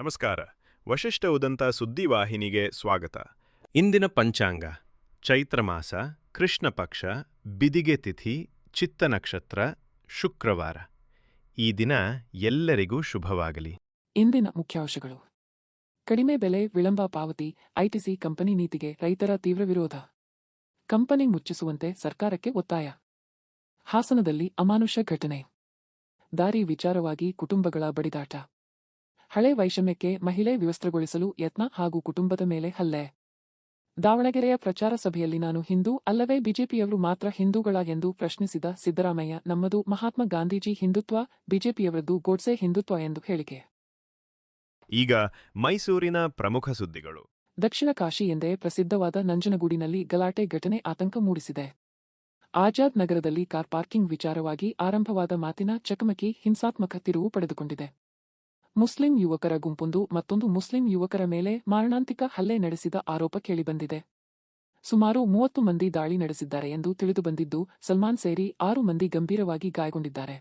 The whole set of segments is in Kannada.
ನಮಸ್ಕಾರ. ವಶಿಷ್ಠ ಉದಂತ ಸುದ್ದಿವಾಹಿನಿಗೆ ಸ್ವಾಗತ. ಇಂದಿನ ಪಂಚಾಂಗ: ಚೈತ್ರ ಮಾಸ, ಕೃಷ್ಣ ಪಕ್ಷ, ಬಿದಿಗೆ ತಿಥಿ, ಚಿತ್ತ ನಕ್ಷತ್ರ, ಶುಕ್ರವಾರ. ಈ ದಿನ ಎಲ್ಲರಿಗೂ ಶುಭವಾಗಲಿ. ಇಂದಿನ ಮುಖ್ಯಾಂಶಗಳು: ಕಡಿಮೆ ಬೆಲೆ, ವಿಳಂಬ ಪಾವತಿ, ಐಟಿಸಿ ಕಂಪನಿ ನೀತಿಗೆ ರೈತರ ತೀವ್ರ ವಿರೋಧ. ಕಂಪನಿ ಮುಚ್ಚಿಸುವಂತೆ ಸರ್ಕಾರಕ್ಕೆ ಒತ್ತಾಯ. ಹಾಸನದಲ್ಲಿ ಅಮಾನುಷ ಘಟನೆ. ದಾರಿ ವಿಚಾರವಾಗಿ ಕುಟುಂಬಗಳ ಬಡಿದಾಟ. ಹಳೆ ವೈಷಮ್ಯಕ್ಕೆ ಮಹಿಳೆ ವಿವಸ್ತ್ರಗೊಳಿಸಲು ಯತ್ನ ಹಾಗೂ ಕುಟುಂಬದ ಮೇಲೆ ಹಲ್ಲೆ. ದಾವಣಗೆರೆಯ ಪ್ರಚಾರ ಸಭೆಯಲ್ಲಿ ನಾನು ಹಿಂದೂ ಅಲ್ಲವೇ ಬಿಜೆಪಿಯವರು ಮಾತ್ರ ಹಿಂದೂಗಳ ಎಂದು ಪ್ರಶ್ನಿಸಿದ ಸಿದ್ದರಾಮಯ್ಯ, ನಮ್ಮದು ಮಹಾತ್ಮ ಗಾಂಧೀಜಿ ಹಿಂದುತ್ವ, ಬಿಜೆಪಿಯವರದ್ದು ಗೋಡ್ಸೆ ಹಿಂದುತ್ವ ಎಂದು ಹೇಳಿಕೆ. ಈಗ ಮೈಸೂರಿನ ಪ್ರಮುಖ ಸುದ್ದಿಗಳು. ದಕ್ಷಿಣ ಕಾಶಿ ಎಂದೇ ಪ್ರಸಿದ್ಧವಾದ ನಂಜನಗೂಡಿನಲ್ಲಿ ಗಲಾಟೆ ಘಟನೆ ಆತಂಕ ಮೂಡಿಸಿದೆ. ಆಜಾದ್ ನಗರದಲ್ಲಿ ಕಾರ್ ಪಾರ್ಕಿಂಗ್ ವಿಚಾರವಾಗಿ ಆರಂಭವಾದ ಮಾತಿನ ಚಕಮಕಿ ಹಿಂಸಾತ್ಮಕ ತಿರುವು ಪಡೆದುಕೊಂಡಿದೆ. ಮುಸ್ಲಿಂ ಯುವಕರ ಗುಂಪೊಂದು ಮತ್ತೊಂದು ಮುಸ್ಲಿಂ ಯುವಕರ ಮೇಲೆ ಮಾರಣಾಂತಿಕ ಹಲ್ಲೆ ನಡೆಸಿದ ಆರೋಪ ಕೇಳಿಬಂದಿದೆ. ಸುಮಾರು 30 ಮಂದಿ ದಾಳಿ ನಡೆಸಿದ್ದಾರೆ ಎಂದು ತಿಳಿದುಬಂದಿದ್ದು, ಸಲ್ಮಾನ್ ಸೇರಿ 6 ಮಂದಿ ಗಂಭೀರವಾಗಿ ಗಾಯಗೊಂಡಿದ್ದಾರೆ.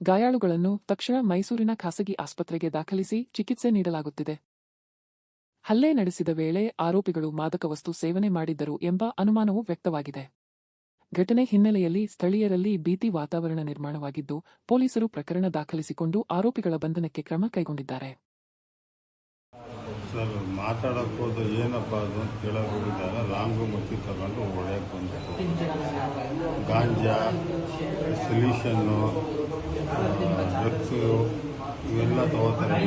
ಗಾಯಾಳುಗಳನ್ನು ತಕ್ಷಣ ಮೈಸೂರಿನ ಖಾಸಗಿ ಆಸ್ಪತ್ರೆಗೆ ದಾಖಲಿಸಿ ಚಿಕಿತ್ಸೆ ನೀಡಲಾಗುತ್ತಿದೆ. ಹಲ್ಲೆ ನಡೆಸಿದ ವೇಳೆ ಆರೋಪಿಗಳು ಮಾದಕ ವಸ್ತು ಸೇವನೆ ಮಾಡಿದ್ದರು ಎಂಬ ಅನುಮಾನವೂ ವ್ಯಕ್ತವಾಗಿದೆ. ಘಟನೆ ಹಿನ್ನೆಲೆಯಲ್ಲಿ ಸ್ಥಳೀಯರಲ್ಲಿ ಭೀತಿ ವಾತಾವರಣ ನಿರ್ಮಾಣವಾಗಿದ್ದು, ಪೊಲೀಸರು ಪ್ರಕರಣ ದಾಖಲಿಸಿಕೊಂಡು ಆರೋಪಿಗಳ ಬಂಧನಕ್ಕೆ ಕ್ರಮ ಕೈಗೊಂಡಿದ್ದಾರೆ. ಸರ್, ಮಾತಾಡಕ್ಕೆ ಹೋದ ಏನಪ್ಪ ಅದು ಅಂತ ಕೇಳಕ್ಕೆ ಹೋಗಿದ್ದಾಗ ಲಾಂಗು ಮಚ್ಚಿ ತಗೊಂಡು ಹೊಡೆಯಕ್ಕೆ ಬಂದಿತ್ತು. ಗಾಂಜಾ, ಸೊಲ್ಯೂಷನ್ನು, ಡ್ರಗ್ಸು ಇವೆಲ್ಲ ತಗೋತಾರೆ.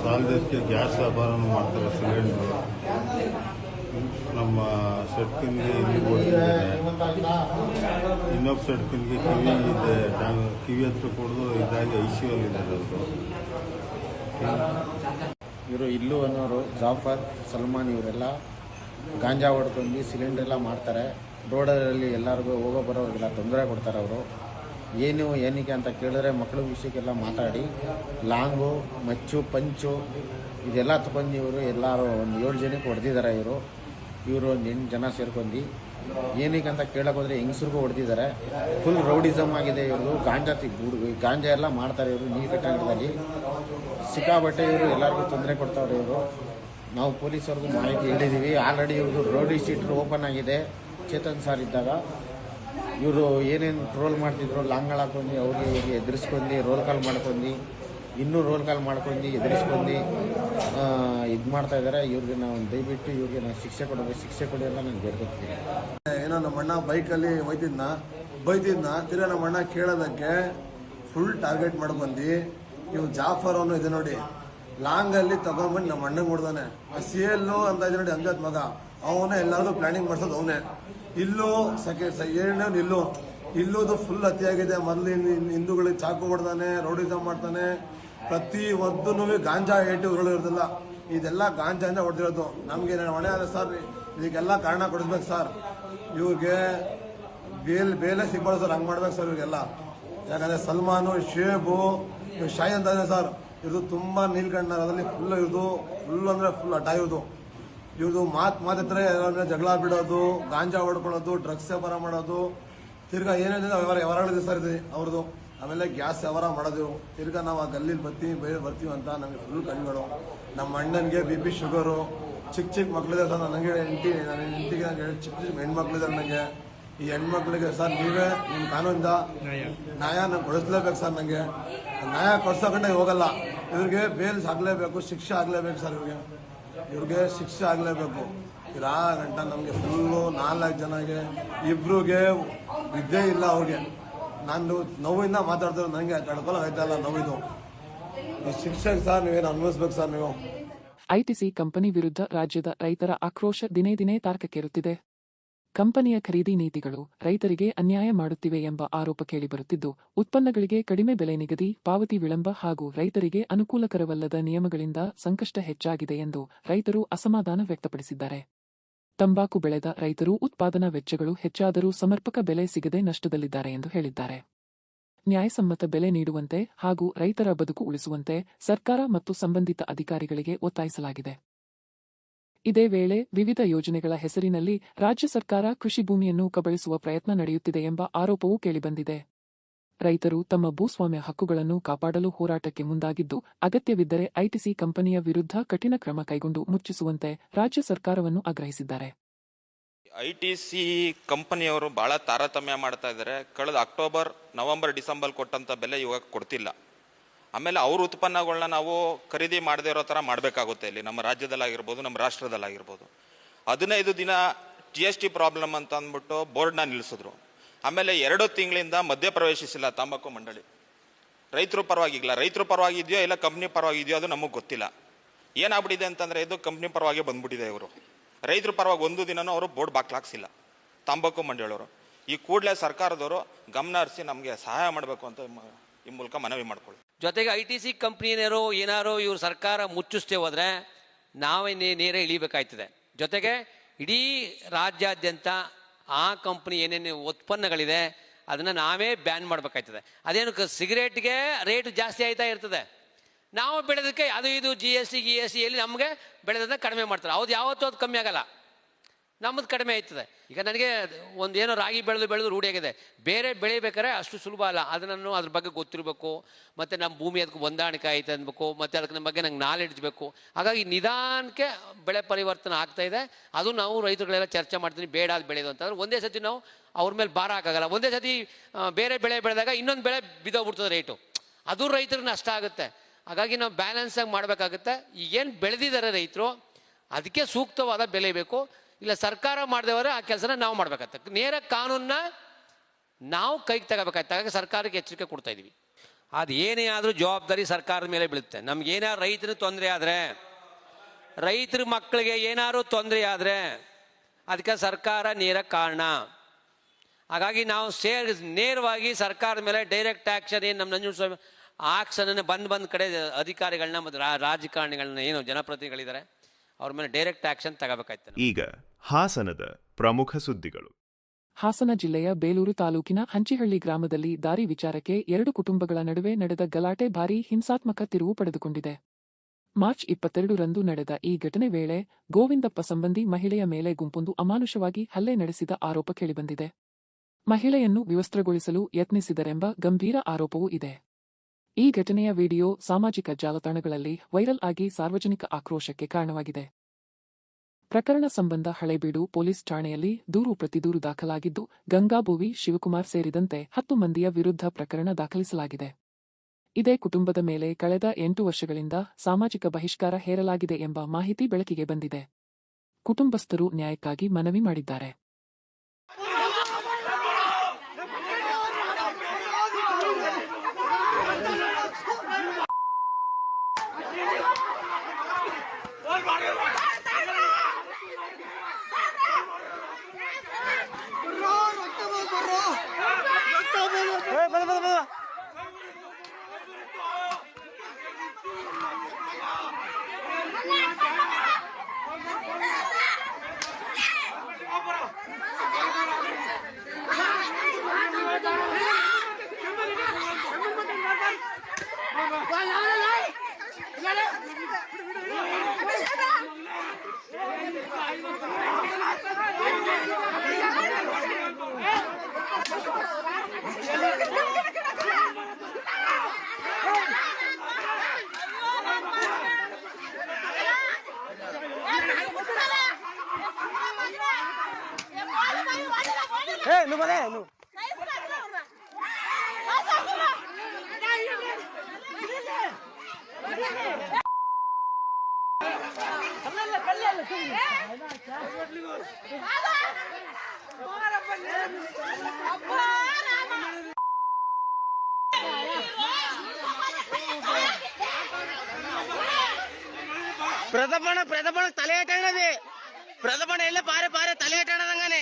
ಸಾಲದಕ್ಕೆ ಗ್ಯಾಸ್ ವ್ಯಾಪಾರ ಮಾಡ್ತಾರೆ. ಸಿಲಿಂಡ್ರು ನಮ್ಮ ಸೆಟ್ಕಿನ್ಗೆ ಇಲ್ಲಿ ಓಡಿದ್ದಾರೆ. ಇನ್ನೊಬ್ಬ ಸೆಟ್ಕಿನ್ಗೆ ಕಿವಿ ಹತ್ರ ಕೊಡೋದು ಇದಾಗಿ ಐಸಿಯುಲ್ಲಿದ್ದಾರೆ. ಇವರು ಇಲ್ಲು ಅನ್ನೋರು, ಜಾಫರ್, ಸಲ್ಮಾನ್ ಇವರೆಲ್ಲ ಗಾಂಜಾ ಹೊಡ್ಕೊಂಡು ಸಿಲಿಂಡರ್ ಎಲ್ಲ ಮಾಡ್ತಾರೆ. ರೋಡಲ್ಲಿ ಎಲ್ಲರಿಗೂ ಹೋಗೋ ಬರೋರಿಗೆಲ್ಲ ತೊಂದರೆ ಕೊಡ್ತಾರೆ. ಅವರು ಏನಕ್ಕೆ ಅಂತ ಕೇಳಿದ್ರೆ ಮಕ್ಕಳ ವಿಷಯಕ್ಕೆಲ್ಲ ಮಾತಾಡಿ ಲಾಂಗು, ಮಚ್ಚು, ಪಂಚು ಇದೆಲ್ಲ ತಗೊಂಡು ಇವರು ಎಲ್ಲರೂ ಒಂದು 7 ಜನಕ್ಕೆ ಹೊಡೆದಿದ್ದಾರೆ. ಇವರು ಒಂದು 8 ಜನ ಸೇರ್ಕೊಂಡು ಏನಕ್ಕೆ ಅಂತ ಕೇಳಕ್ಕೆ ಹೋದರೆ ಹೆಂಗಸ್ರಿಗೂ ಹೊಡೆದಿದ್ದಾರೆ. ಫುಲ್ ರೌಡಿಸಮ್ ಆಗಿದೆ ಇವ್ರದ್ದು. ಗಾಂಜಾ ಎಲ್ಲ ಮಾಡ್ತಾರೆ ಇವರು ನೀಲಕಂಠದಲ್ಲಿ. ಸಿಕ್ಕಾಬಟ್ಟೆ ಇವರು ಎಲ್ಲರಿಗೂ ತೊಂದರೆ ಕೊಡ್ತಾವ್ರೆ ಇವರು. ನಾವು ಪೊಲೀಸವ್ರಿಗೂ ಮಾಹಿತಿ ಹೇಳಿದ್ದೀವಿ. ಆಲ್ರೆಡಿ ಇವ್ರದ್ದು ರೋಡಿ ಶೀಟ್ರು ಓಪನ್ ಆಗಿದೆ. ಚೇತನ್ ಸಾರ್ ಇದ್ದಾಗ ಇವರು ಏನೇನು ಟ್ರೋಲ್ ಮಾಡ್ತಿದ್ರು, ಲಾಂಗ್ಗಳು ಹಾಕೊಂಡು ಅವ್ರಿಗೆ ಎದುರಿಸ್ಕೊಂಡು ರೋಲ್ ಕಾಲ್ ಮಾಡ್ಕೊಂಡು, ಇನ್ನೂ ರೋಲ್ ಕಾಲ್ ಮಾಡ್ಕೊಂಡು ಎದುರಿಸ್ಕೊಂಡು ಇದು ಮಾಡ್ತಾ ಇದ್ದಾರೆ. ಇವ್ರಿಗೆ ನಾವು ದಯವಿಟ್ಟು ಇವ್ರಿಗೆ ನಾವು ಶಿಕ್ಷೆ ಕೊಡಿ ಅಂತ ನಾನು ಬೇಡ್ಕೊತೀನಿ. ಏನೋ ನಮ್ಮ ಅಣ್ಣ ಬೈಕಲ್ಲಿ ಬೈತಿದ್ನ ತಿರ್ಗಾ ನಮ್ಮ ಅಣ್ಣ ಕೇಳೋದಕ್ಕೆ ಫುಲ್ ಟಾರ್ಗೆಟ್ ಮಾಡ್ಬಂದು ಇವ್ ಜಾಫರ್ ಅವನು ಇದೆ ನೋಡಿ, ಲಾಂಗಲ್ಲಿ ತಗೊಂಡ್ಬಂದು ನಮ್ಮ ಅಣ್ಣಂಗೆ ಹೊಡ್ದಾನೆ. CL ಅಂತ ಇದೆ ನೋಡಿ, ಅಂಜದ್ ಮಗ, ಅವನೇ ಎಲ್ಲರಿಗೂ ಪ್ಲಾನಿಂಗ್ ಮಾಡ್ಸೋದು ಅವನೇ. ಇಲ್ಲೂ ಇಲ್ಲೂದು ಫುಲ್ ಅತಿಯಾಗಿದೆ. ಮೊದಲು ಹಿಂದೂಗಳಿಗೆ ಚಾಕು ಹೊಡ್ದಾನೆ, ರೌಡಿಸಮ್ ಮಾಡ್ತಾನೆ. ಪ್ರತಿ ಒದ್ದೂ ಗಾಂಜಾ ಏಟುಗಳು ಇರೋದಿಲ್ಲ. ಇದೆಲ್ಲ ಗಾಂಜಾಯಿಂದ ಹೊಡೆದಿರೋದು. ನಮಗೆ ಹೊಣೆ ಆದ ಸರ್, ಇದಕ್ಕೆಲ್ಲ ಕಾರಣ ಕೊಡಿಸ್ಬೇಕು ಸರ್. ಇವ್ರಿಗೆ ಬೇಲೆ ಸಿಗ್ಬಾರ್ದು ಸರ್, ಹಂಗೆ ಮಾಡ್ಬೇಕು ಸರ್ ಇವ್ರಿಗೆಲ್ಲ. ಯಾಕಂದರೆ ಸಲ್ಮಾನು, ಶೇಬು, ಶಾಯಿ ಅಂತ ಇದೆ ಸರ್, ಇದು ತುಂಬ ನೀಲ್ಕಂಡ. ಅದರಲ್ಲಿ ಫುಲ್ ಅಂದರೆ ಫುಲ್ ಹಠ ಇವ್ರದ್ದು ಮಾತಿದ್ರೆ ಜಗಳ ಬಿಡೋದು, ಗಾಂಜಾ ಹೊಡ್ಕೊಳ್ಳೋದು, ಡ್ರಗ್ಸ್ ವ್ಯವಹಾರ ಮಾಡೋದು, ತಿರ್ಗಾ ಏನೇನಿದೆ ವ್ಯವಹಾರಗಳಿದೆ ಸರ್ ಇದು ಅವ್ರದ್ದು. ಆಮೇಲೆ ಗ್ಯಾಸ್ ವ್ಯವಹಾರ ಮಾಡೋದು. ತಿರ್ಗಾ ನಾವು ಆ ಗಲ್ಲಿಲಿ ಬರ್ತೀವಿ ಅಂತ ನಮಗೆ ಫುಲ್ ಕಣ್ಗಳು. ನಮ್ಮ ಅಣ್ಣನಿಗೆ BP ಶುಗರು, ಚಿಕ್ಕ ಮಕ್ಕಳಿದೆ ಸರ್. ನನಗೆ ನನ್ನ ಹೆಂಡತಿಗೆ ಚಿಕ್ಕ ಹೆಣ್ಮಕ್ಳಿದ್ದಾರೆ. ನನಗೆ ಈ ಹೆಣ್ಮಕ್ಳಿಗೆ ಸರ್ ನೀವೇ ನಿಮ್ಮ ಕಾನೂನಿಂದ ನ್ಯಾಯ ನಂಗೆ ಕೊಡಿಸ್ಲೇಬೇಕು ಸರ್. ನನಗೆ ನ್ಯಾಯ ಕೊಡ್ಸೋಕಂಡೆ ಹೋಗಲ್ಲ. ಇವ್ರಿಗೆ ಬೇಲ್ ಆಗಲೇಬೇಕು, ಶಿಕ್ಷೆ ಆಗಲೇಬೇಕು ಸರ್. ಇವ್ರಿಗೆ ಶಿಕ್ಷೆ ಆಗಲೇಬೇಕು. ಆ ಗಂಟ ನಮಗೆ ಫುಲ್ಲು 4 ಜನಗೆ, ಇಬ್ರಿಗೆ ವಿದ್ಯೆ ಇಲ್ಲ ಅವ್ರಿಗೆ. ನಾನು ನೋವಿಂದ ಮಾತಾಡ್ತಾರೆ, ನನಗೆ ತಡ್ಕೊಳ್ಳೋಕಾಯ್ತಲ್ಲ ನೋವಿದು. ಈ ಶಿಕ್ಷೆಗೆ ಸರ್ ನೀವೇನು ಅನ್ಭವಿಸ್ಬೇಕು ಸರ್ ನೀವು. ಐಟಿಸಿ ಕಂಪನಿ ವಿರುದ್ಧ ರಾಜ್ಯದ ರೈತರ ಆಕ್ರೋಶ ದಿನೇ ದಿನೇ ತಾರಕಕ್ಕೇರುತ್ತಿದೆ. ಕಂಪನಿಯ ಖರೀದಿ ನೀತಿಗಳು ರೈತರಿಗೆ ಅನ್ಯಾಯ ಮಾಡುತ್ತಿವೆ ಎಂಬ ಆರೋಪ ಕೇಳಿಬರುತ್ತಿದ್ದು, ಉತ್ಪನ್ನಗಳಿಗೆ ಕಡಿಮೆ ಬೆಲೆ ನಿಗದಿ, ಪಾವತಿ ವಿಳಂಬ ಹಾಗೂ ರೈತರಿಗೆ ಅನುಕೂಲಕರವಲ್ಲದ ನಿಯಮಗಳಿಂದ ಸಂಕಷ್ಟ ಹೆಚ್ಚಾಗಿದೆ ಎಂದು ರೈತರು ಅಸಮಾಧಾನ ವ್ಯಕ್ತಪಡಿಸಿದ್ದಾರೆ. ತಂಬಾಕು ಬೆಳೆದ ರೈತರು ಉತ್ಪಾದನಾ ವೆಚ್ಚಗಳು ಹೆಚ್ಚಾದರೂ ಸಮರ್ಪಕ ಬೆಲೆ ಸಿಗದೆ ನಷ್ಟದಲ್ಲಿದ್ದಾರೆ ಎಂದು ಹೇಳಿದ್ದಾರೆ. ನ್ಯಾಯಸಮ್ಮತ ಬೆಲೆ ನೀಡುವಂತೆ ಹಾಗೂ ರೈತರ ಬದುಕು ಉಳಿಸುವಂತೆ ಸರ್ಕಾರ ಮತ್ತು ಸಂಬಂಧಿತ ಅಧಿಕಾರಿಗಳಿಗೆ ಒತ್ತಾಯಿಸಲಾಗಿದೆ. ಇದೇ ವೇಳೆ ವಿವಿಧ ಯೋಜನೆಗಳ ಹೆಸರಿನಲ್ಲಿ ರಾಜ್ಯ ಸರ್ಕಾರ ಕೃಷಿ ಭೂಮಿಯನ್ನು ಕಬಳಿಸುವ ಪ್ರಯತ್ನ ನಡೆಯುತ್ತಿದೆ ಎಂಬ ಆರೋಪವೂ ಕೇಳಿಬಂದಿದೆ. ರೈತರು ತಮ್ಮ ಭೂಸ್ವಾಮ್ಯ ಹಕ್ಕುಗಳನ್ನು ಕಾಪಾಡಲು ಹೋರಾಟಕ್ಕೆ ಮುಂದಾಗಿದ್ದು, ಅಗತ್ಯವಿದ್ದರೆ ಐಟಿಸಿ ಕಂಪನಿಯ ವಿರುದ್ಧ ಕಠಿಣ ಕ್ರಮ ಕೈಗೊಂಡು ಮುಚ್ಚಿಸುವಂತೆ ರಾಜ್ಯ ಸರ್ಕಾರವನ್ನು ಆಗ್ರಹಿಸಿದ್ದಾರೆ. ITC ಕಂಪನಿಯವರು ಭಾಳ ತಾರತಮ್ಯ ಮಾಡ್ತಾ ಇದ್ದಾರೆ. ಕಳೆದ ಅಕ್ಟೋಬರ್, ನವೆಂಬರ್, ಡಿಸೆಂಬರ್ ಕೊಟ್ಟಂಥ ಬೆಲೆ ಇವಾಗ ಕೊಡ್ತಿಲ್ಲ. ಆಮೇಲೆ ಅವ್ರ ಉತ್ಪನ್ನಗಳನ್ನ ನಾವು ಖರೀದಿ ಮಾಡದೇ ಇರೋ ಥರ ಮಾಡಬೇಕಾಗುತ್ತೆ. ಇಲ್ಲಿ ನಮ್ಮ ರಾಜ್ಯದಲ್ಲಾಗಿರ್ಬೋದು, ನಮ್ಮ ರಾಷ್ಟ್ರದಲ್ಲಾಗಿರ್ಬೋದು. 15 ದಿನ GST ಪ್ರಾಬ್ಲಮ್ ಅಂತ ಅಂದ್ಬಿಟ್ಟು ಬೋರ್ಡ್ನ ನಿಲ್ಲಿಸಿದ್ರು. ಆಮೇಲೆ 2 ತಿಂಗಳಿಂದ ಮಧ್ಯಪ್ರವೇಶಿಸಿಲ್ಲ ತಂಬಾಕು ಮಂಡಳಿ. ರೈತರ ಪರವಾಗಿಲ್ಲ, ರೈತರ ಪರವಾಗಿ ಇದೆಯೋ ಇಲ್ಲ ಕಂಪ್ನಿ ಪರವಾಗಿ ಇದೆಯೋ ಅದು ನಮಗೆ ಗೊತ್ತಿಲ್ಲ. ಏನಾಗ್ಬಿಟ್ಟಿದೆ ಅಂತಂದರೆ ಇದು ಕಂಪ್ನಿ ಪರವಾಗಿ ಬಂದ್ಬಿಟ್ಟಿದೆ. ಇವರು ರೈತರ ಪರವಾಗಿ ಒಂದು ದಿನನೂ ಅವರು ಬೋರ್ಡ್ ಬಾಕ್ಲಾಕ್ಸಿಲ್ಲ ತಂಬಾಕು ಮಂಡಳಿಯವರು. ಈ ಕೂಡಲೇ ಸರ್ಕಾರದವರು ಗಮನ ಹರಿಸಿ ನಮಗೆ ಸಹಾಯ ಮಾಡಬೇಕು ಅಂತ ಈ ಮೂಲಕ ಮನವಿ ಮಾಡ್ಕೊಳ್ಳಿ. ಜೊತೆಗೆ ITC ಕಂಪ್ನಿಯವರು ಏನಾರು ಇವ್ರು ಸರ್ಕಾರ ಮುಚ್ಚಿಸ್ತೇ ಹೋದರೆ ನಾವೇ ನೇರ ಇಳಿಬೇಕಾಯ್ತದೆ. ಜೊತೆಗೆ ಇಡೀ ರಾಜ್ಯಾದ್ಯಂತ ಆ ಕಂಪ್ನಿ ಏನೇನು ಉತ್ಪನ್ನಗಳಿದೆ ಅದನ್ನು ನಾವೇ ಬ್ಯಾನ್ ಮಾಡಬೇಕಾಯ್ತದೆ. ಅದೇನು ಸಿಗರೇಟ್ಗೆ ರೇಟ್ ಜಾಸ್ತಿ ಆಯ್ತಾ ಇರ್ತದೆ. ನಾವು ಬೆಳೆದಕ್ಕೆ ಅದು ಇದು GST ಎಲ್ಲಿ ನಮಗೆ ಬೆಳೆದನ್ನ ಕಡಿಮೆ ಮಾಡ್ತಾರೆ. ಅವ್ದು ಯಾವತ್ತೂ ಅದು ಕಮ್ಮಿ ಆಗಲ್ಲ, ನಮ್ಮದು ಕಡಿಮೆ ಆಯ್ತದೆ. ಈಗ ನನಗೆ ಒಂದೇನೋ ರಾಗಿ ಬೆಳೆದು ರೂಢಿಯಾಗಿದೆ. ಬೇರೆ ಬೆಳಿಬೇಕಾದ್ರೆ ಅಷ್ಟು ಸುಲಭ ಅಲ್ಲ. ಅದನ್ನು ಅದ್ರ ಬಗ್ಗೆ ಗೊತ್ತಿರಬೇಕು, ಮತ್ತು ನಮ್ಮ ಭೂಮಿ ಅದಕ್ಕೆ ಹೊಂದಾಣಿಕೆ ಆಯ್ತು ಅನ್ಬೇಕು, ಮತ್ತು ಅದಕ್ಕೆ ನಮ್ಮ ಬಗ್ಗೆ ನಂಗೆ ನಾಲೆಡ್ಜ್ ಬೇಕು. ಹಾಗಾಗಿ ನಿಧಾನಕ್ಕೆ ಬೆಳೆ ಪರಿವರ್ತನೆ ಆಗ್ತಾಯಿದೆ. ಅದು ನಾವು ರೈತರುಗಳೆಲ್ಲ ಚರ್ಚೆ ಮಾಡ್ತೀನಿ, ಬೇಡ ಅದು ಬೆಳೆಯೋದು ಅಂತಂದ್ರೆ ಒಂದೇ ಸತಿ ನಾವು ಅವ್ರ ಮೇಲೆ ಭಾರ ಹಾಕಾಗಲ್ಲ. ಒಂದೇ ಸತಿ ಬೇರೆ ಬೆಳೆ ಬೆಳೆದಾಗ ಇನ್ನೊಂದು ಬೆಳೆ ಬಿದ್ದೋಗ್ಬಿಡ್ತದೆ ರೇಟು, ಅದು ರೈತರಿಗೆ ನಷ್ಟ ಆಗುತ್ತೆ. ಹಾಗಾಗಿ ನಾವು ಬ್ಯಾಲೆನ್ಸಾಗಿ ಮಾಡಬೇಕಾಗುತ್ತೆ. ಈಗೇನು ಬೆಳೆದಿದ್ದಾರೆ ರೈತರು ಅದಕ್ಕೆ ಸೂಕ್ತವಾದ ಬೆಲೆ ಬೇಕು. ಇಲ್ಲ ಸರ್ಕಾರ ಮಾಡಿದವರೆ ಆ ಕೆಲಸನ ನಾವು ಮಾಡಬೇಕಾಗ್ತದೆ. ನೇರ ಕಾನೂನನ್ನ ನಾವು ಕೈಗೆ ತಗೋಬೇಕಾಗ್ತದೆ. ಹಾಗಾಗಿ ಸರ್ಕಾರಕ್ಕೆ ಎಚ್ಚರಿಕೆ ಕೊಡ್ತಾ ಇದ್ದೀವಿ. ಅದು ಏನೇ ಆದರೂ ಜವಾಬ್ದಾರಿ ಸರ್ಕಾರದ ಮೇಲೆ ಬೀಳುತ್ತೆ. ನಮ್ಗೇನಾದ್ರು ರೈತರಿಗೆ ತೊಂದರೆ ಆದರೆ, ರೈತರ ಮಕ್ಕಳಿಗೆ ಏನಾದ್ರು ತೊಂದರೆ ಆದರೆ ಅದಕ್ಕೆ ಸರ್ಕಾರ ನೇರ ಕಾರಣ. ಹಾಗಾಗಿ ನಾವು ನೇರವಾಗಿ ಸರ್ಕಾರದ ಮೇಲೆ ಡೈರೆಕ್ಟ್ ಆ್ಯಕ್ಷನ್ ಏನು ನಮ್ಮ ನಂಜುಂಡಸ್ವಾಮಿ ಆಕ್ಷನನ್ನು ಬಂದ್ ಕಡೆ ಅಧಿಕಾರಿಗಳನ್ನ ಮತ್ತು ರಾಜಕಾರಣಿಗಳನ್ನ ಏನು ಜನಪ್ರತಿನಿಧಿಗಳಿದ್ದಾರೆ ಅವ್ರ ಮೇಲೆ ಡೈರೆಕ್ಟ್ ಆಕ್ಷನ್ ತಗೋಬೇಕಾಯ್ತು. ಈಗ ಹಾಸನದ ಪ್ರಮುಖ ಸುದ್ದಿಗಳು. ಹಾಸನ ಜಿಲ್ಲೆಯ ಬೇಲೂರು ತಾಲೂಕಿನ ಹಂಚಿಹಳ್ಳಿ ಗ್ರಾಮದಲ್ಲಿ ದಾರಿ ವಿಚಾರಕ್ಕೆ 2 ಕುಟುಂಬಗಳ ನಡುವೆ ನಡೆದ ಗಲಾಟೆ ಭಾರೀ ಹಿಂಸಾತ್ಮಕ ತಿರುವು ಪಡೆದುಕೊಂಡಿದೆ. ಮಾರ್ಚ್ 22 ರಂದು ನಡೆದ ಈ ಘಟನೆ ವೇಳೆ ಗೋವಿಂದಪ್ಪ ಸಂಬಂಧಿ ಮಹಿಳೆಯ ಮೇಲೆ ಗುಂಪೊಂದು ಅಮಾನುಷವಾಗಿ ಹಲ್ಲೆ ನಡೆಸಿದ ಆರೋಪ ಕೇಳಿಬಂದಿದೆ. ಮಹಿಳೆಯನ್ನು ವಿವಸ್ತ್ರಗೊಳಿಸಲು ಯತ್ನಿಸಿದರೆಂಬ ಗಂಭೀರ ಆರೋಪವೂ ಇದೆ. ಈ ಘಟನೆಯ ವಿಡಿಯೋ ಸಾಮಾಜಿಕ ಜಾಲತಾಣಗಳಲ್ಲಿ ವೈರಲ್ ಆಗಿ ಸಾರ್ವಜನಿಕ ಆಕ್ರೋಶಕ್ಕೆ ಕಾರಣವಾಗಿದೆ. ಪ್ರಕರಣ ಸಂಬಂಧ ಹಳೇಬೀಡು ಪೊಲೀಸ್ ಠಾಣೆಯಲ್ಲಿ ದೂರು ಪ್ರತಿದೂರು ದಾಖಲಾಗಿದ್ದು, ಗಂಗಾಭೂವಿ ಶಿವಕುಮಾರ್ ಸೇರಿದಂತೆ 10 ಮಂದಿಯ ವಿರುದ್ಧ ಪ್ರಕರಣ ದಾಖಲಿಸಲಾಗಿದೆ. ಇದೇ ಕುಟುಂಬದ ಮೇಲೆ ಕಳೆದ 8 ವರ್ಷಗಳಿಂದ ಸಾಮಾಜಿಕ ಬಹಿಷ್ಕಾರ ಹೇರಲಾಗಿದೆ ಎಂಬ ಮಾಹಿತಿ ಬೆಳಕಿಗೆ ಬಂದಿದೆ. ಕುಟುಂಬಸ್ಥರು ನ್ಯಾಯಕ್ಕಾಗಿ ಮನವಿ ಮಾಡಿದ್ದಾರೆ. ಪ್ರದಪಣ ತಲೆ ಇಟ್ಟಣದೆ ಪ್ರದಪಣ ಎಲ್ಲ ಪಾರೆ ಪಾರೆ ತಲೆ ಇಟ್ಟಣದಂಗನೆ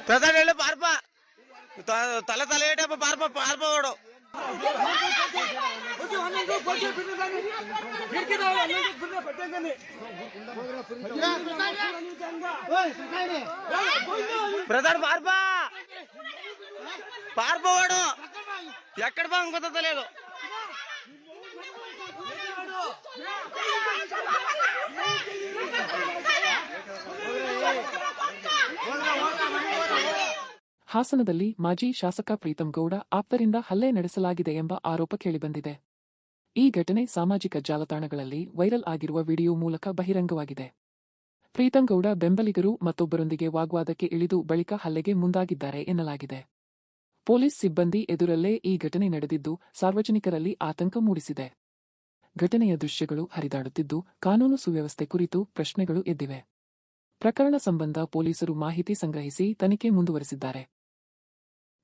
ప్రధాని వెళ్ళి పార్ప తల తల ఏటప్ప పార్ప పార్ప వాడు ప్రధాని పార్ప పార్ప వాడు ఎక్కడ బాగుంటుందో తెలియదు. ಹಾಸನದಲ್ಲಿ ಮಾಜಿ ಶಾಸಕ ಪ್ರೀತಂ ಗೌಡ ಆಪ್ತರಿಂದ ಹಲ್ಲೆ ನಡೆಸಲಾಗಿದೆ ಎಂಬ ಆರೋಪ ಕೇಳಿಬಂದಿದೆ. ಈ ಘಟನೆ ಸಾಮಾಜಿಕ ಜಾಲತಾಣಗಳಲ್ಲಿ ವೈರಲ್ ಆಗಿರುವ ವಿಡಿಯೋ ಮೂಲಕ ಬಹಿರಂಗವಾಗಿದೆ. ಪ್ರೀತಂ ಗೌಡ ಬೆಂಬಲಿಗರು ಮತ್ತೊಬ್ಬರೊಂದಿಗೆ ವಾಗ್ವಾದಕ್ಕೆ ಇಳಿದು ಬಳಿಕ ಹಲ್ಲೆಗೆ ಮುಂದಾಗಿದ್ದಾರೆ ಎನ್ನಲಾಗಿದೆ. ಪೊಲೀಸ್ ಸಿಬ್ಬಂದಿ ಎದುರಲ್ಲೇ ಈ ಘಟನೆ ನಡೆದಿದ್ದು ಸಾರ್ವಜನಿಕರಲ್ಲಿ ಆತಂಕ ಮೂಡಿಸಿದೆ. ಘಟನೆಯ ದೃಶ್ಯಗಳು ಹರಿದಾಡುತ್ತಿದ್ದು ಕಾನೂನು ಸುವ್ಯವಸ್ಥೆ ಕುರಿತು ಪ್ರಶ್ನೆಗಳು ಎದ್ದಿವೆ. ಪ್ರಕರಣ ಸಂಬಂಧ ಪೊಲೀಸರು ಮಾಹಿತಿ ಸಂಗ್ರಹಿಸಿ ತನಿಖೆ ಮುಂದುವರೆಸಿದ್ದಾರೆ.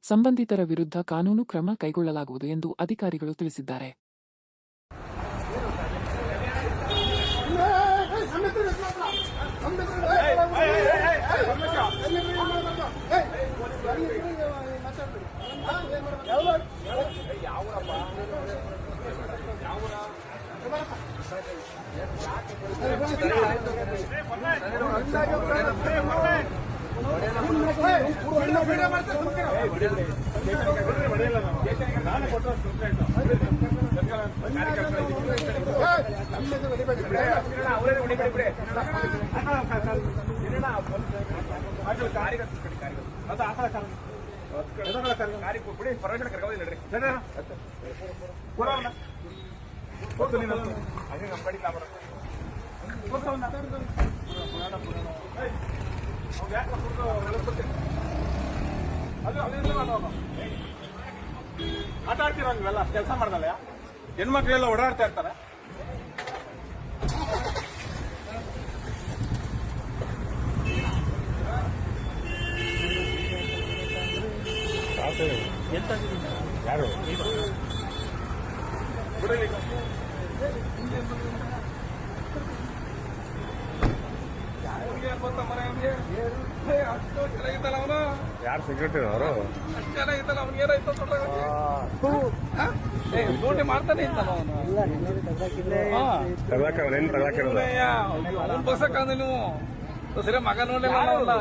ಸಂಬಂಧಿತರ ವಿರುದ್ಧ ಕಾನೂನು ಕ್ರಮ ಕೈಗೊಳ್ಳಲಾಗುವುದು ಎಂದು ಅಧಿಕಾರಿಗಳು ತಿಳಿಸಿದ್ದಾರೆ. ಆಟ ಆಡ್ತೀರ ನೀವೆಲ್ಲ ಕೆಲಸ ಮಾಡ್ದಲ್ಲ ಹೆಣ್ಮಕ್ಳೆಲ್ಲ ಓಡಾಡ್ತಾ ಇರ್ತಾರೆ. ಯಾರು ಯಾರು ಸೆಕ್ರೆಟರಿ ಅವರು ಡ್ಯೂಟಿ ಮಾಡ್ತಾನೆ ಇದ್ದಾನ ಅವನು ಬಸಕ್ಕ ನೀವು ಸರಿ ಮಗ ನೋಡಲಿಲ್ಲ.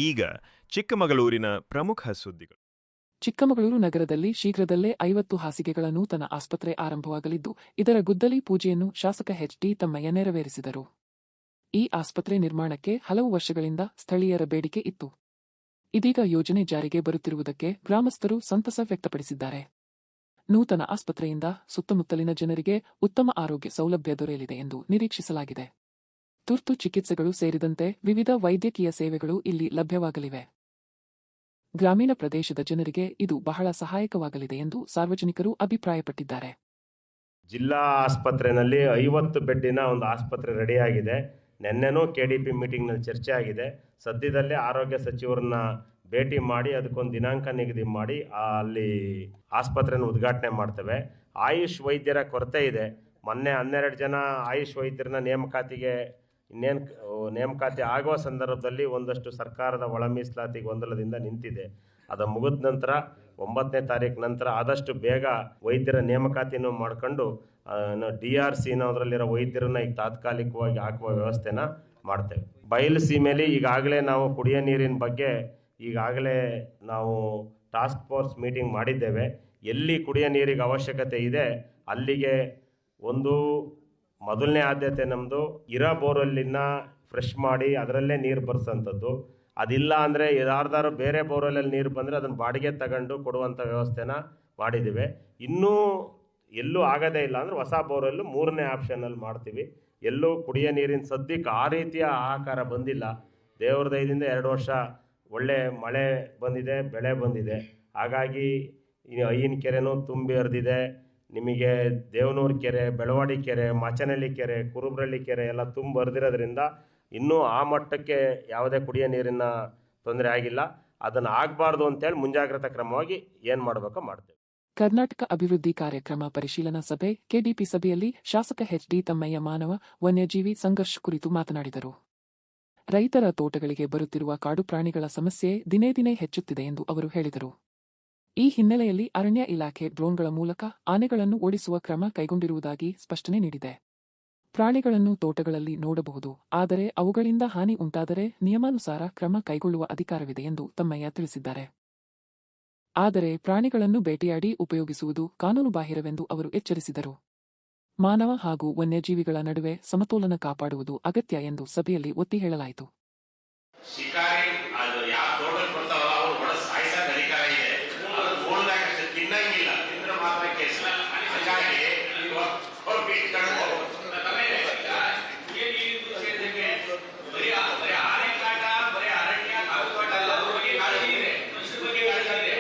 ಈಗ ಚಿಕ್ಕಮಗಳೂರಿನ ಪ್ರಮುಖ ಸುದ್ದಿಗಳು. ಚಿಕ್ಕಮಗಳೂರು ನಗರದಲ್ಲಿ ಶೀಘ್ರದಲ್ಲೇ 50 ಹಾಸಿಗೆಗಳ ನೂತನ ಆಸ್ಪತ್ರೆ ಆರಂಭವಾಗಲಿದ್ದು, ಇದರ ಗುದ್ದಲಿ ಪೂಜೆಯನ್ನು ಶಾಸಕ ಎಚ್.ಡಿ. ತಮ್ಮಯ್ಯ ನೆರವೇರಿಸಿದರು. ಈ ಆಸ್ಪತ್ರೆ ನಿರ್ಮಾಣಕ್ಕೆ ಹಲವು ವರ್ಷಗಳಿಂದ ಸ್ಥಳೀಯರ ಬೇಡಿಕೆ ಇತ್ತು. ಇದೀಗ ಯೋಜನೆ ಜಾರಿಗೆ ಬರುತ್ತಿರುವುದಕ್ಕೆ ಗ್ರಾಮಸ್ಥರು ಸಂತಸ ವ್ಯಕ್ತಪಡಿಸಿದ್ದಾರೆ. ನೂತನ ಆಸ್ಪತ್ರೆಯಿಂದ ಸುತ್ತಮುತ್ತಲಿನ ಜನರಿಗೆ ಉತ್ತಮ ಆರೋಗ್ಯ ಸೌಲಭ್ಯ ದೊರೆಯಲಿದೆ ಎಂದು ನಿರೀಕ್ಷಿಸಲಾಗಿದೆ. ತುರ್ತು ಚಿಕಿತ್ಸೆಗಳು ಸೇರಿದಂತೆ ವಿವಿಧ ವೈದ್ಯಕೀಯ ಸೇವೆಗಳು ಇಲ್ಲಿ ಲಭ್ಯವಾಗಲಿವೆ. ಗ್ರಾಮೀಣ ಪ್ರದೇಶದ ಜನರಿಗೆ ಇದು ಬಹಳ ಸಹಾಯಕವಾಗಲಿದೆ ಎಂದು ಸಾರ್ವಜನಿಕರು ಅಭಿಪ್ರಾಯಪಟ್ಟಿದ್ದಾರೆ. ಜಿಲ್ಲಾ ಆಸ್ಪತ್ರೆಯಲ್ಲಿ 50 ಬೆಡ್ಡಿನ ಒಂದು ಆಸ್ಪತ್ರೆ ರೆಡಿಯಾಗಿದೆ. ನಿನ್ನೆನೂ KDP ಮೀಟಿಂಗ್ನಲ್ಲಿ ಚರ್ಚೆ ಆಗಿದೆ. ಸದ್ಯದಲ್ಲೇ ಆರೋಗ್ಯ ಸಚಿವರನ್ನ ಭೇಟಿ ಮಾಡಿ ಅದಕ್ಕೊಂದು ದಿನಾಂಕ ನಿಗದಿ ಮಾಡಿ ಅಲ್ಲಿ ಆಸ್ಪತ್ರೆನ ಉದ್ಘಾಟನೆ ಮಾಡ್ತೇವೆ. ಆಯುಷ್ ವೈದ್ಯರ ಕೊರತೆ ಇದೆ. ಮೊನ್ನೆ 12 ಜನ ಆಯುಷ್ ವೈದ್ಯರನ್ನ ನೇಮಕಾತಿ ಆಗುವ ಸಂದರ್ಭದಲ್ಲಿ ಒಂದಷ್ಟು ಸರ್ಕಾರದ ಒಳ ಮೀಸಲಾತಿ ಗೊಂದಲದಿಂದ ನಿಂತಿದೆ. ಅದು ಮುಗಿದ ನಂತರ 9ನೇ ತಾರೀಕು ನಂತರ ಆದಷ್ಟು ಬೇಗ ವೈದ್ಯರ ನೇಮಕಾತಿನೂ ಮಾಡ್ಕೊಂಡು DRC ಅನ್ನೋದ್ರಲ್ಲಿರೋ ವೈದ್ಯರನ್ನ ಈಗ ತಾತ್ಕಾಲಿಕವಾಗಿ ಹಾಕುವ ವ್ಯವಸ್ಥೆನ ಮಾಡ್ತೇವೆ. ಬಯಲು ಸೀಮೆಯಲ್ಲಿ ಈಗಾಗಲೇ ನಾವು ಕುಡಿಯೋ ನೀರಿನ ಬಗ್ಗೆ ಈಗಾಗಲೇ ನಾವು ಟಾಸ್ಕ್ ಫೋರ್ಸ್ ಮೀಟಿಂಗ್ ಮಾಡಿದ್ದೇವೆ. ಎಲ್ಲಿ ಕುಡಿಯೋ ನೀರಿಗೆ ಅವಶ್ಯಕತೆ ಇದೆ ಅಲ್ಲಿಗೆ ಮೊದಲನೇ ಆದ್ಯತೆ ನಮ್ಮದು ಇರೋ ಬೋರಲ್ಲಿನ ಫ್ರೆಶ್ ಮಾಡಿ ಅದರಲ್ಲೇ ನೀರು ಬರ್ಸೋಂಥದ್ದು. ಅದಿಲ್ಲ ಅಂದರೆ ಯಾರ್ದಾರು ಬೇರೆ ಬೋರಲ್ಲಲ್ಲಿ ನೀರು ಬಂದರೆ ಅದನ್ನು ಬಾಡಿಗೆ ತಗೊಂಡು ಕೊಡುವಂಥ ವ್ಯವಸ್ಥೆನ ಮಾಡಿದ್ದೀವಿ. ಇನ್ನೂ ಎಲ್ಲೂ ಆಗೋದೇ ಇಲ್ಲ ಅಂದರೆ ಹೊಸ ಬೋರಲ್ಲೂ 3ನೇ ಆಪ್ಷನಲ್ಲಿ ಮಾಡ್ತೀವಿ. ಎಲ್ಲೂ ಕುಡಿಯೋ ನೀರಿನ ಸದ್ಯಕ್ಕೆ ಆ ರೀತಿಯ ಆಹಾಕಾರ ಬಂದಿಲ್ಲ. ದೇವ್ರ ದಯದಿಂದ 2 ವರ್ಷ ಒಳ್ಳೆ ಮಳೆ ಬಂದಿದೆ, ಬೆಳೆ ಬಂದಿದೆ. ಹಾಗಾಗಿ ಐನ ಕೆರೆನೂ ತುಂಬಿ ಹರಿದಿದೆ. ನಿಮಗೆ ದೇವನೂರು ಕೆರೆ, ಬೆಳವಾಡಿ ಕೆರೆ, ಮಾಚನಹಳ್ಳಿ ಕೆರೆ, ಕುರುಬ್ರಳ್ಳಿ ಕೆರೆ ಎಲ್ಲ ತುಂಬ ಹರಿದಿರೋದ್ರಿಂದ ಇನ್ನೂ ಆ ಮಟ್ಟಕ್ಕೆ ಯಾವುದೇ ಕುಡಿಯೋ ನೀರಿನ ತೊಂದರೆ ಆಗಿಲ್ಲ. ಅದನ್ನು ಆಗಬಾರ್ದು ಅಂತೇಳಿ ಮುಂಜಾಗ್ರತಾ ಕ್ರಮವಾಗಿ ಏನು ಮಾಡಬೇಕೋ ಮಾಡ್ತೇವೆ. ಕರ್ನಾಟಕ ಅಭಿವೃದ್ಧಿ ಕಾರ್ಯಕ್ರಮ ಪರಿಶೀಲನಾ ಸಭೆ ಕೆಡಿಪಿ ಸಭೆಯಲ್ಲಿ ಶಾಸಕ ಎಚ್.ಡಿ. ತಮ್ಮಯ್ಯ ಮಾನವ ವನ್ಯಜೀವಿ ಸಂಘರ್ಷ ಕುರಿತು ಮಾತನಾಡಿದರು. ರೈತರ ತೋಟಗಳಿಗೆ ಬರುತ್ತಿರುವ ಕಾಡು ಪ್ರಾಣಿಗಳ ಸಮಸ್ಯೆ ದಿನೇ ದಿನೇ ಹೆಚ್ಚುತ್ತಿದೆ ಎಂದು ಅವರು ಹೇಳಿದರು. ಈ ಹಿನ್ನೆಲೆಯಲ್ಲಿ ಅರಣ್ಯ ಇಲಾಖೆ ಡ್ರೋನ್ಗಳ ಮೂಲಕ ಆನೆಗಳನ್ನು ಓಡಿಸುವ ಕ್ರಮ ಕೈಗೊಂಡಿರುವುದಾಗಿ ಸ್ಪಷ್ಟನೆ ನೀಡಿದೆ. ಪ್ರಾಣಿಗಳನ್ನು ತೋಟಗಳಲ್ಲಿ ನೋಡಬಹುದು, ಆದರೆ ಅವುಗಳಿಂದ ಹಾನಿ ಉಂಟಾದರೆ ನಿಯಮಾನುಸಾರ ಕ್ರಮ ಕೈಗೊಳ್ಳುವ ಅಧಿಕಾರವಿದೆ ಎಂದು ತಮ್ಮಯ್ಯ ತಿಳಿಸಿದ್ದಾರೆ. ಆದರೆ ಪ್ರಾಣಿಗಳನ್ನು ಬೇಟೆಯಾಡಿ ಉಪಯೋಗಿಸುವುದು ಕಾನೂನುಬಾಹಿರವೆಂದು ಅವರು ಎಚ್ಚರಿಸಿದರು. ಮಾನವ ಹಾಗೂ ವನ್ಯಜೀವಿಗಳ ನಡುವೆ ಸಮತೋಲನ ಕಾಪಾಡುವುದು ಅಗತ್ಯ ಎಂದು ಸಭೆಯಲ್ಲಿ ಒತ್ತಿ ಹೇಳಲಾಯಿತು. ಶಿಕಾರಿ ಅದು ಯಾವ ತೋಟದಲ್ಲಿ ಬರ್ತಾವಲ್ಲ ಅವ್ರು ಒಳ ಸಾಯಿಸಕ್ಕೆ ಅಧಿಕಾರ ಇದೆ. ಅದು ತೋಟದಾಗಷ್ಟೇ ತಿನ್ನಂಗಿಲ್ಲ, ತಿಂದ್ರೆ ಮಾತ್ರ ಕೇಸ್. ಹಾಗಾಗಿ ಅವ್ರು ಬಿಟ್ಕೊಂಡು ಬರೀ ಆನೆ ಕಾಟ, ಬರೀ ಅರಣ್ಯ ಕಾಟ ಅಲ್ಲ, ಅದ್ರ ಬಗ್ಗೆ ಕಾಳಜಿ ಇದೆ, ಮನುಷ್ಯರ ಬಗ್ಗೆ ಕಾಳಜಿ ಇದೆ.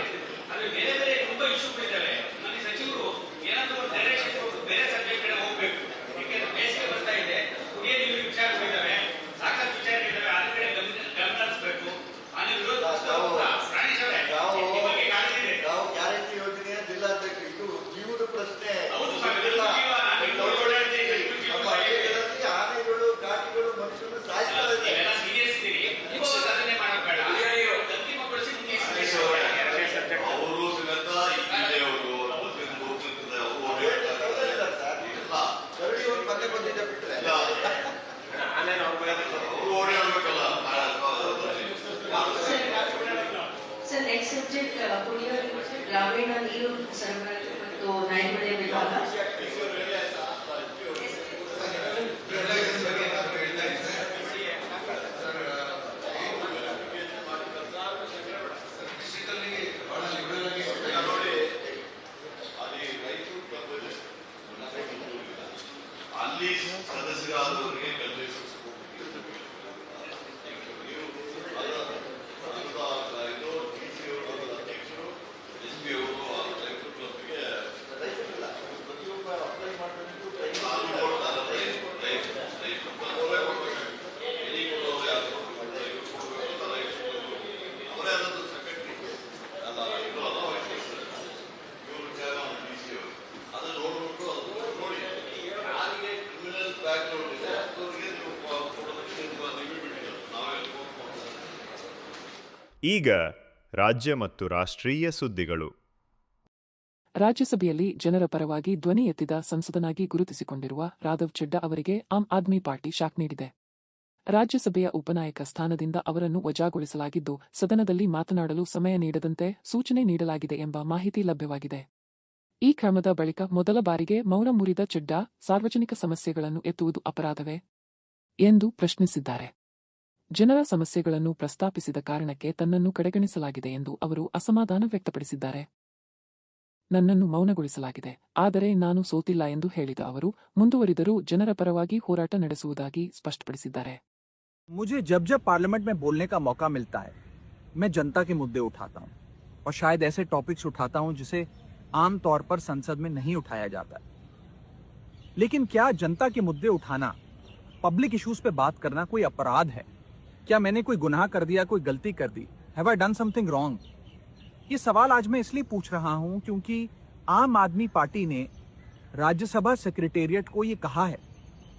ಅದು ಬೇರೆ ಬೇರೆ ತುಂಬಾ ಇಶ್ಯೂಗಳಿದ್ದಾವೆ. ನನಗೆ ಸಚಿವರು ಏನಾದರೂ ಒಂದು ಡೈರೆಕ್ಷನ್ ಕೊಟ್ಟು ಬೇರೆ ಸಬ್ಜೆಕ್ಟ್ ಕಡೆ ಹೋಗ್ಬೇಕು. ಯಾಕೆಂದ್ರೆ ಬೇಸಿಗೆ ಬರ್ತಾ ಇದೆ, ಕುಡಿಯೋ ನೀರು ವಿಚಾರಗಳಿದ್ದಾವೆ, ಸಾಕಷ್ಟು ವಿಚಾರಗಳಿದ್ದಾವೆ. ಅದ್ರ ಕಡೆ ಗಮನ ಹರಿಸಬೇಕು. ಅಲ್ಲಿ ವಿರೋಧ ಪ್ರಾಣಿ ಸೇವೆ ಬಗ್ಗೆ ಕಾಳಜಿ ಇದೆ. ನಾವು ಗ್ಯಾರಂಟಿ ಯೋಜನೆಯ ಜಿಲ್ಲಾಧ್ಯಕ್ಷ, ಇದು ಜೀವದ ಪ್ರಶ್ನೆ. ಹೌದು, ಆನೆಗಳು ಘಾಟಿಗಳು ಮನುಷ್ಯರನ್ನು ಸಾಯಿಸ್ತಾ ಇದ್ದಾರೆ. ಸೀರಿಯಸ್ ಇದ್ದೀರಿ, ಅದನ್ನೇ ಮಾಡಬೇಡ. ಅಂತಿಮಗೊಳಿಸಿ ಅವರು ಸಮೇತ ಕರಡಿ ಒಂದು ಪತ್ತೆ ಬಂದಿದ್ದೆ ಬಿಟ್ಟರೆ ಸರ್, ನೆಕ್ಸ್ಟ್ ಸಬ್ಜೆಕ್ಟ್ ಕುಡಿಯುವ ಗ್ರಾಮೀಣ ನೀರು ಸರಬರಾಜು ಮತ್ತು ನೈರ್ಮಲ್ಯ ವಿಭಾಗ. ಅಲ್ಲಿ ಸದಸ್ಯರಾದವರಿಗೆ ಈಗ ರಾಜ್ಯ ಮತ್ತು ರಾಷ್ಟ್ರೀಯ ಸುದ್ದಿಗಳು. ರಾಜ್ಯಸಭೆಯಲ್ಲಿ ಜನರ ಪರವಾಗಿ ಧ್ವನಿ ಎತ್ತಿದ ಸಂಸದನಾಗಿ ಗುರುತಿಸಿಕೊಂಡಿರುವ ರಾಘವ್ ಚಡ್ಡಾ ಅವರಿಗೆ ಆಮ್ ಆದ್ಮಿ ಪಾರ್ಟಿ ಶಾಕ್ ನೀಡಿದೆ. ರಾಜ್ಯಸಭೆಯ ಉಪನಾಯಕ ಸ್ಥಾನದಿಂದ ಅವರನ್ನು ವಜಾಗೊಳಿಸಲಾಗಿದ್ದು, ಸದನದಲ್ಲಿ ಮಾತನಾಡಲು ಸಮಯ ನೀಡದಂತೆ ಸೂಚನೆ ನೀಡಲಾಗಿದೆ ಎಂಬ ಮಾಹಿತಿ ಲಭ್ಯವಾಗಿದೆ. ಈ ಕ್ರಮದ ಬಳಿಕ ಮೊದಲ ಬಾರಿಗೆ ಮೌನ ಮುರಿದ ಚಡ್ಡಾ ಸಾರ್ವಜನಿಕ ಸಮಸ್ಯೆಗಳನ್ನು ಎತ್ತುವುದು ಅಪರಾಧವೇ ಎಂದು ಪ್ರಶ್ನಿಸಿದ್ದಾರೆ. ಜನರ ಸಮಸ್ಯೆಗಳನ್ನು ಪ್ರಸ್ತಾಪಿಸಿದ ಕಾರಣಕ್ಕೆ ತನ್ನನ್ನು ಕಡೆಗಣಿಸಲಾಗಿದೆ ಎಂದು ಅವರು ಅಸಮಾಧಾನ ವ್ಯಕ್ತಪಡಿಸಿದ್ದಾರೆ. ನನ್ನನ್ನು ಮೌನಗೊಳಿಸಲಾಗಿದೆ, ಆದರೆ ನಾನು ಸೋತಿಲ್ಲ ಎಂದು ಹೇಳಿದ ಅವರು ಮುಂದುವರಿದರೂ ಜನರ ಪರವಾಗಿ ಹೋರಾಟ ನಡೆಸುವುದಾಗಿ ಸ್ಪಷ್ಟಪಡಿಸಿದ್ದಾರೆ. मुझे जब जब पार्लियामेंट में बोलने का मौका मिलता है, मैं जनता के मुद्दे उठाता हूं और शायद ऐसे टॉपिक्स उठाता हूं जिसे आम तौर पर संसद में नहीं उठाया जाता। लेकिन क्या जनता के मुद्दे उठाना, पब्लिक इश्यूज पे बात करना कोई अपराध है? क्या मैंने कोई गुनाह कर दिया, कोई गलती कर दी? Have I done something wrong? ये सवाल आज मैं इसलिए पूछ रहा हूं क्योंकि आम आदमी पार्टी ने राज्यसभा सेक्रेटेरिएट को ये कहा है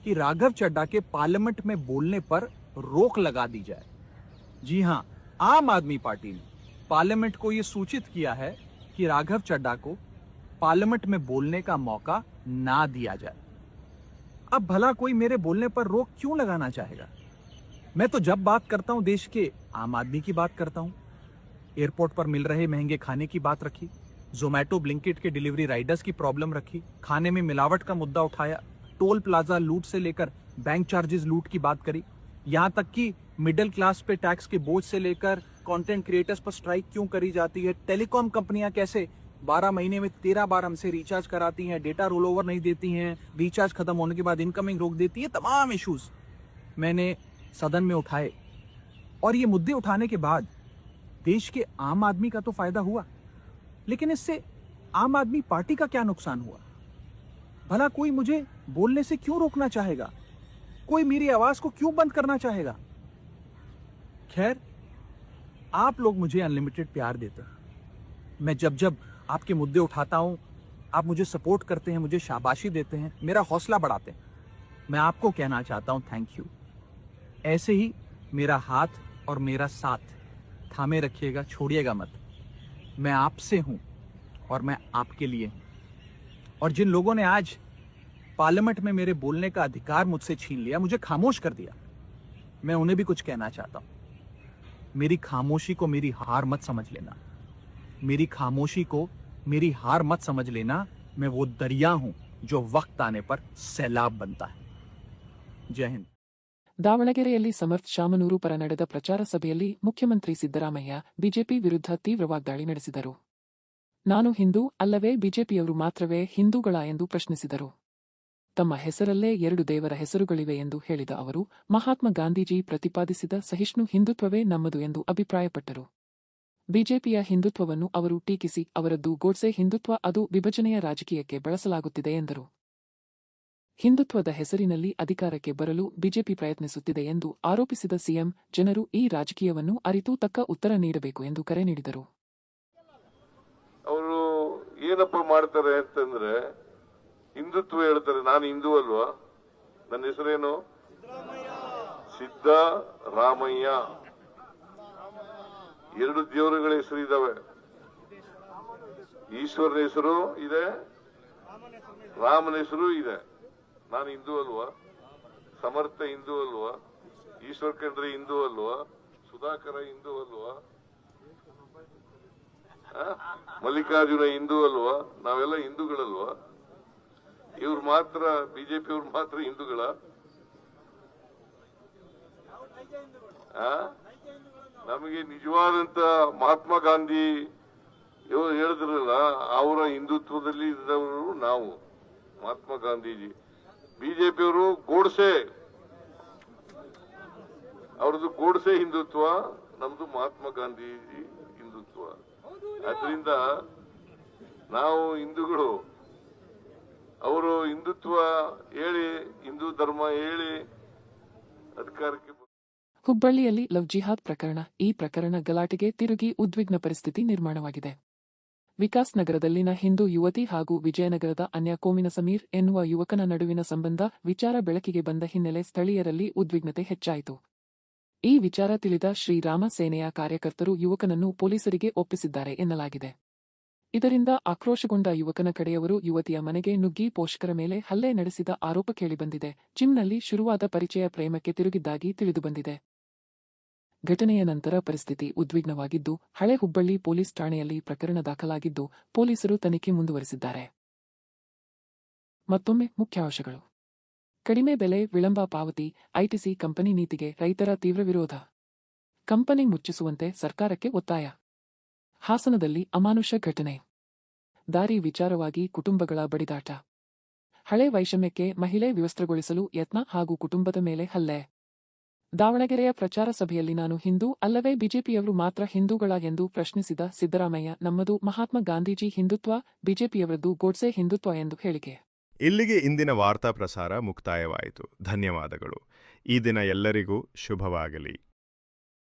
कि राघव चड्डा के पार्लियामेंट में बोलने पर रोक लगा दी जाए। जी हां, आम आदमी पार्टी ने पार्लियामेंट को ये सूचित किया है कि राघव चड्डा को पार्लियामेंट में बोलने का मौका ना दिया जाए। अब भला कोई मेरे बोलने पर रोक क्यों लगाना चाहेगा? मैं तो जब बात करता हूं देश के आम आदमी की बात करता हूं। एयरपोर्ट पर मिल रहे महंगे खाने की बात रखी, जोमैटो ब्लिंकिट के डिलीवरी राइडर्स की प्रॉब्लम रखी, खाने में मिलावट का मुद्दा उठाया, टोल प्लाजा लूट से लेकर बैंक चार्जेस लूट की बात करी, यहां तक कि मिडिल क्लास पे टैक्स के बोझ से लेकर कंटेंट क्रिएटर्स पर स्ट्राइक क्यों करी जाती है, टेलीकॉम कंपनियां कैसे 12 महीने में 13 बार हमसे रिचार्ज कराती हैं, डेटा रोल ओवर नहीं देती हैं, रिचार्ज खत्म होने के बाद इनकमिंग रोक देती है, तमाम इश्यूज मैंने सदन में उठाए। और ये मुद्दे उठाने के बाद देश के आम आदमी का तो फायदा हुआ, लेकिन इससे आम आदमी पार्टी का क्या नुकसान हुआ? भला कोई मुझे बोलने से क्यों रोकना चाहेगा? कोई मेरी आवाज को क्यों बंद करना चाहेगा? खैर, आप लोग मुझे अनलिमिटेड प्यार देते हैं। मैं जब जब आपके मुद्दे उठाता हूँ, आप मुझे सपोर्ट करते हैं, मुझे शाबाशी देते हैं, मेरा हौसला बढ़ाते हैं। मैं आपको कहना चाहता हूँ थैंक यू। ऐसे ही मेरा हाथ और मेरा साथ थामे रखिएगा, छोड़िएगा मत। मैं आपसे हूँ और मैं आपके लिए हूँ। और जिन लोगों ने आज पार्लियामेंट में मेरे बोलने का अधिकार मुझसे छीन लिया, मुझे खामोश कर दिया, मैं उन्हें भी कुछ कहना चाहता हूँ। मेरी खामोशी को मेरी हार मत समझ लेना। मेरी खामोशी को मेरी हार मत समझ लेना। मैं वो दरिया हूं जो वक्त आने पर सैलाब बनता है। जय हिंद। ದಾವಣಗೆರೆಯಲ್ಲಿ ಸಮರ್ಥ್ ಶಾಮನೂರು ಪರ ನಡೆದ ಪ್ರಚಾರ ಸಭೆಯಲ್ಲಿ ಮುಖ್ಯಮಂತ್ರಿ ಸಿದ್ದರಾಮಯ್ಯ ಬಿಜೆಪಿ ವಿರುದ್ಧ ತೀವ್ರ ವಾಗ್ದಾಳಿ ನಡೆಸಿದರು. ನಾನು ಹಿಂದೂ ಅಲ್ಲವೇ, ಬಿಜೆಪಿಯವರು ಮಾತ್ರವೇ ಹಿಂದೂಗಳ ಎಂದು ಪ್ರಶ್ನಿಸಿದರು. ತಮ್ಮ ಹೆಸರಲ್ಲೇ 2 ದೇವರ ಹೆಸರುಗಳಿವೆ ಎಂದು ಹೇಳಿದ ಅವರು, ಮಹಾತ್ಮ ಗಾಂಧೀಜಿ ಪ್ರತಿಪಾದಿಸಿದ ಸಹಿಷ್ಣು ಹಿಂದುತ್ವವೇ ನಮ್ಮದು ಎಂದು ಅಭಿಪ್ರಾಯಪಟ್ಟರು. ಬಿಜೆಪಿಯ ಹಿಂದುತ್ವವನ್ನು ಅವರು ಟೀಕಿಸಿ, ಅವರದ್ದು ಗೋಡ್ಸೆ ಹಿಂದುತ್ವ, ಅದು ವಿಭಜನೆಯ ರಾಜಕೀಯಕ್ಕೆ ಬಳಸಲಾಗುತ್ತಿದೆ ಎಂದರು. ಹಿಂದುತ್ವದ ಹೆಸರಿನಲ್ಲಿ ಅಧಿಕಾರಕ್ಕೆ ಬರಲು ಬಿಜೆಪಿ ಪ್ರಯತ್ನಿಸುತ್ತಿದೆ ಎಂದು ಆರೋಪಿಸಿದ ಸಿಎಂ, ಜನರು ಈ ರಾಜಕೀಯವನ್ನು ಅರಿತು ತಕ್ಕ ಉತ್ತರ ನೀಡಬೇಕು ಎಂದು ಕರೆ ನೀಡಿದರು. ಅವರು ಏನಪ್ಪ ಮಾಡ್ತಾರೆ ಅಂತಂದ್ರೆ, ಹಿಂದುತ್ವ ಹೇಳ್ತಾರೆ. ನಾನು ಹಿಂದೂ ಅಲ್ವಾ? ನನ್ನ ಹೆಸರೇನು? ಸಿದ್ದರಾಮಯ್ಯ. 2 ದೇವರುಗಳ ಹೆಸರು ಇದಾವೆ. ಈಶ್ವರನ ಹೆಸರು ಇದೆ, ರಾಮನ ಹೆಸರು ಇದೆ. ನಾನು ಹಿಂದೂ ಅಲ್ವಾ? ಸಮರ್ಥ ಹಿಂದೂ ಅಲ್ವಾ? ಈಶ್ವರ್ ಖಂಡ್ರೆ ಹಿಂದೂ ಅಲ್ವಾ? ಸುಧಾಕರ ಹಿಂದೂ ಅಲ್ವಾ? ಮಲ್ಲಿಕಾರ್ಜುನ ಹಿಂದೂ ಅಲ್ವಾ? ನಾವೆಲ್ಲ ಹಿಂದೂಗಳಲ್ವಾ? ಇವ್ರು ಮಾತ್ರ, ಬಿಜೆಪಿ ಅವ್ರು ಮಾತ್ರ ಹಿಂದೂಗಳ? ನಮಗೆ ನಿಜವಾದಂತ ಮಹಾತ್ಮ ಗಾಂಧಿ ಹೇಳಿದ್ರಲ್ಲ, ಅವರ ಹಿಂದುತ್ವದಲ್ಲಿ ಇದ್ದವರು ನಾವು, ಮಹಾತ್ಮ ಗಾಂಧೀಜಿ. ಬಿಜೆಪಿಯವರು ಗೋಡ್ಸೆ, ಅವ್ರದ್ದು ಗೋಡ್ಸೆ ಹಿಂದುತ್ವ, ನಮ್ದು ಮಹಾತ್ಮ ಗಾಂಧೀಜಿ ಹಿಂದುತ್ವ. ಅದರಿಂದ ನಾವು ಹಿಂದೂಗಳು. ಅವರು ಹಿಂದುತ್ವ ಹೇಳಿ, ಹಿಂದೂ ಧರ್ಮ ಹೇಳಿ ಅಧಿಕಾರಕ್ಕೆ. ಹುಬ್ಬಳ್ಳಿಯಲ್ಲಿ ಲವ್ ಜಿಹಾದ್ ಪ್ರಕರಣ. ಈ ಪ್ರಕರಣ ಗಲಾಟೆಗೆ ತಿರುಗಿ ಉದ್ವಿಗ್ನ ಪರಿಸ್ಥಿತಿ ನಿರ್ಮಾಣವಾಗಿದೆ. ವಿಕಾಸ್ ನಗರದಲ್ಲಿನ ಹಿಂದೂ ಯುವತಿ ಹಾಗೂ ವಿಜಯನಗರದ ಅನ್ಯ ಕೋಮಿನ ಸಮೀರ್ ಎನ್ನುವ ಯುವಕನ ನಡುವಿನ ಸಂಬಂಧ ವಿಚಾರ ಬೆಳಕಿಗೆ ಬಂದ ಹಿನ್ನೆಲೆ ಸ್ಥಳೀಯರಲ್ಲಿ ಉದ್ವಿಗ್ನತೆ ಹೆಚ್ಚಾಯಿತು. ಈ ವಿಚಾರ ತಿಳಿದ ಶ್ರೀರಾಮ ಸೇನೆಯ ಕಾರ್ಯಕರ್ತರು ಯುವಕನನ್ನು ಪೊಲೀಸರಿಗೆ ಒಪ್ಪಿಸಿದ್ದಾರೆ ಎನ್ನಲಾಗಿದೆ. ಇದರಿಂದ ಆಕ್ರೋಶಗೊಂಡ ಯುವಕನ ಕಡೆಯವರು ಯುವತಿಯ ಮನೆಗೆ ನುಗ್ಗಿ ಪೋಷಕರ ಮೇಲೆ ಹಲ್ಲೆ ನಡೆಸಿದ ಆರೋಪ ಕೇಳಿಬಂದಿದೆ. ಜಿಮ್ನಲ್ಲಿ ಶುರುವಾದ ಪರಿಚಯ ಪ್ರೇಮಕ್ಕೆ ತಿರುಗಿದ್ದಾಗಿ ತಿಳಿದುಬಂದಿದೆ. ಘಟನೆಯ ನಂತರ ಪರಿಸ್ಥಿತಿ ಉದ್ವಿಗ್ನವಾಗಿದ್ದು, ಹಳೆ ಹುಬ್ಬಳ್ಳಿ ಪೊಲೀಸ್ ಠಾಣೆಯಲ್ಲಿ ಪ್ರಕರಣ ದಾಖಲಾಗಿದ್ದು, ಪೊಲೀಸರು ತನಿಖೆ ಮುಂದುವರೆಸಿದ್ದಾರೆ. ಮತ್ತೊಮ್ಮೆ ಮುಖ್ಯಾಂಶಗಳು. ಕಡಿಮೆ ಬೆಲೆ, ವಿಳಂಬ ಪಾವತಿ, ಐಟಿಸಿ ಕಂಪನಿ ನೀತಿಗೆ ರೈತರ ತೀವ್ರ ವಿರೋಧ. ಕಂಪನಿ ಮುಚ್ಚಿಸುವಂತೆ ಸರ್ಕಾರಕ್ಕೆ ಒತ್ತಾಯ. ಹಾಸನದಲ್ಲಿ ಅಮಾನುಷ ಘಟನೆ. ದಾರಿ ವಿಚಾರವಾಗಿ ಕುಟುಂಬಗಳ ಬಡಿದಾಟ. ಹಳೆ ವೈಷಮ್ಯಕ್ಕೆ ಮಹಿಳೆ ವಿವಸ್ತ್ರಗೊಳಿಸಲು ಯತ್ನ ಹಾಗೂ ಕುಟುಂಬದ ಮೇಲೆ ಹಲ್ಲೆ. ದಾವಣಗೆರೆಯ ಪ್ರಚಾರ ಸಭೆಯಲ್ಲಿ ನಾನು ಹಿಂದೂ ಅಲ್ಲವೇ, ಬಿಜೆಪಿಯವರು ಮಾತ್ರ ಹಿಂದೂಗಳ ಎಂದು ಪ್ರಶ್ನಿಸಿದ ಸಿದ್ದರಾಮಯ್ಯ, ನಮ್ಮದು ಮಹಾತ್ಮ ಗಾಂಧೀಜಿ ಹಿಂದುತ್ವ, ಬಿಜೆಪಿಯವರದ್ದು ಗೋಡ್ಸೆ ಹಿಂದುತ್ವ ಎಂದು ಹೇಳಿಕೆ. ಇಲ್ಲಿಗೆ ಇಂದಿನ ವಾರ್ತಾ ಪ್ರಸಾರ ಮುಕ್ತಾಯವಾಯಿತು. ಧನ್ಯವಾದಗಳು. ಈ ದಿನ ಎಲ್ಲರಿಗೂ ಶುಭವಾಗಲಿ.